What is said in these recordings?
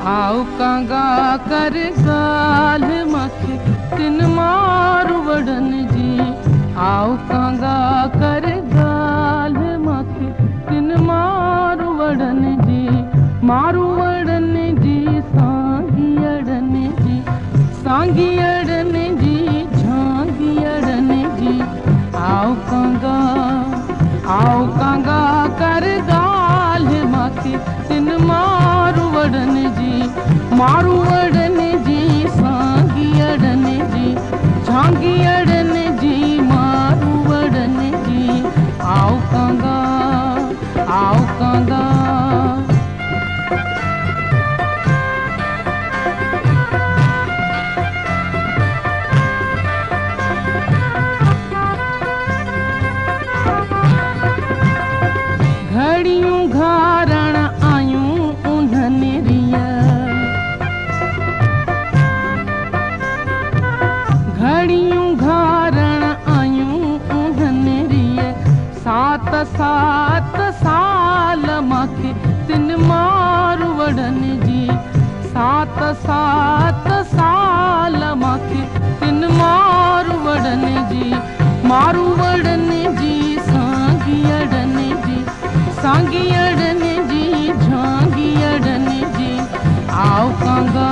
आओ कांगा कर गाल मखे तिन मारू वड़न जी। आओ कांगा कर गाल मखे तिन मारू वड़न जी। मारू वड़न जी सांगी अड़न जी। सांगी अड़न जी झांगी अड़न जी। आओ कांगा कर गाल मखे तिन मारू वड़न जी। मारू वड़न जी सांगी अड़न जी। झांगी अड़न जी मारू वड़न जी। आओ कांगा घड़ियूं घारण आयूं उन्हनि रिया। घड़ियूं घारण आयूं उन्हनि रिया। सात साल माखे तिन मारू वड़न जी। सात साल माखे तिन मारू वड़न जी। मारू वड़न जी सांगी अड़न जी। सांगी अड़न जी झांगी अड़न जी। आओ कांगा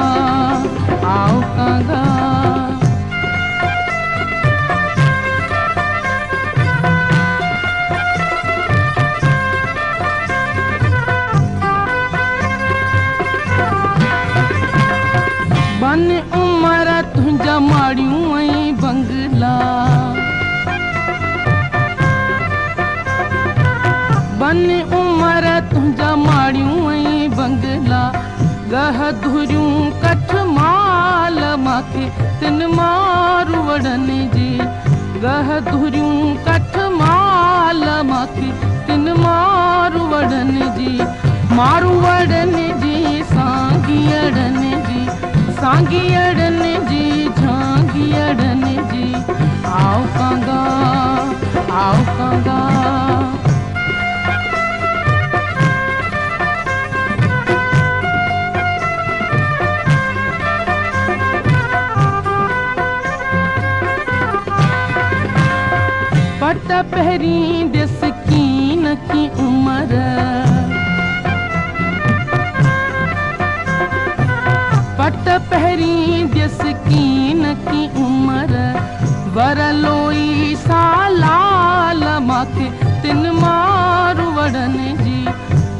बन उमर तुंहिंजा माड़ियूं ऐं बंगला। बन उमर तुंहिंजा माड़ियूं ऐं बंगला। गह धुरियूं कठ माल माखे तिन मारू वड़न जी। गह धुरियूं कठ माल माखे तिन मारू वड़न जी। मारू वड़न जी सांगी अड़न जी। सांगी अड़न जी झांगी अड़न जी। आओ कांगा पट पहरी दिस कीन की उमर। पट पहरी दिस कीन की उमर। वर लोई सालाल माखे तिन मारू वड़न जी।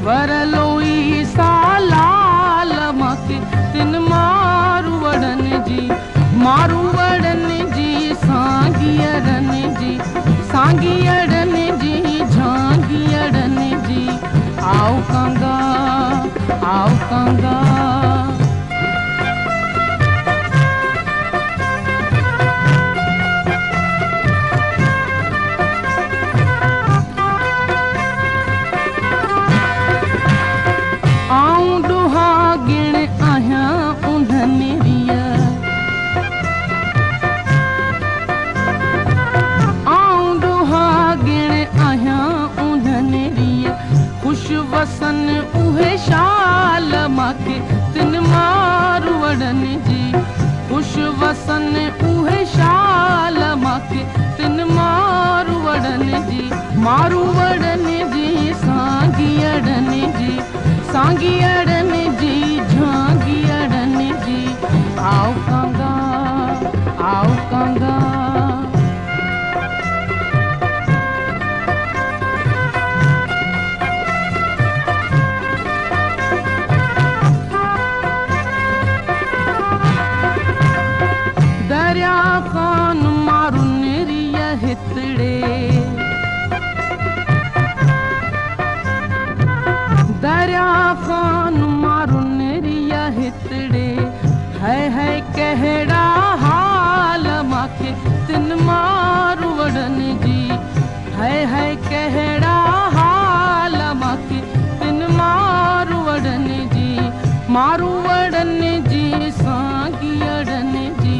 वर लोई सालाल माखे तिन मारू वड़न जी। मारू वड़न जी सांगी अड़न जी। सांगी अड़न जी झांगी अड़न जी। आओ कांगा आऊं डुहा गिण आहियां उन्हनि रिया। आऊं डुहा गिण आहियां उन्हनि रिया। खुश वसन उहे शाल माखे तिन मारू वड़न जी। खुश वसन उहे शाल माखे तिन मारू वड़न जी। मारू वड़न जी सांगी अड़न जी। सांगी अड़न जी झांगी अड़न जी। आओ कांगा दरिया खान मारू निरिया हितड़े। दरिया खान मारू निरिया हितड़े। है कहड़ा हाल माखे तिन मारू वड़न जी। है कहड़ा हाल माखे तिन मारू वड़न जी। मारू वड़न जी सांगी अड़न जी।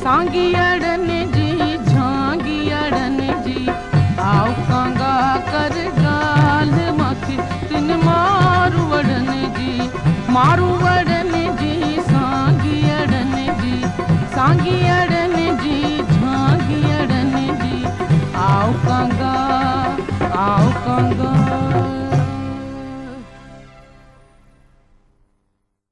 सांगी अड़न जी झांगी अड़न जी। आओ कांगा कर गाल माखे तिन मारू वड़न जी। मारू वड़न सांगी अड़न जी झांगी अड़न जी आओ कांगा आओ कांगा।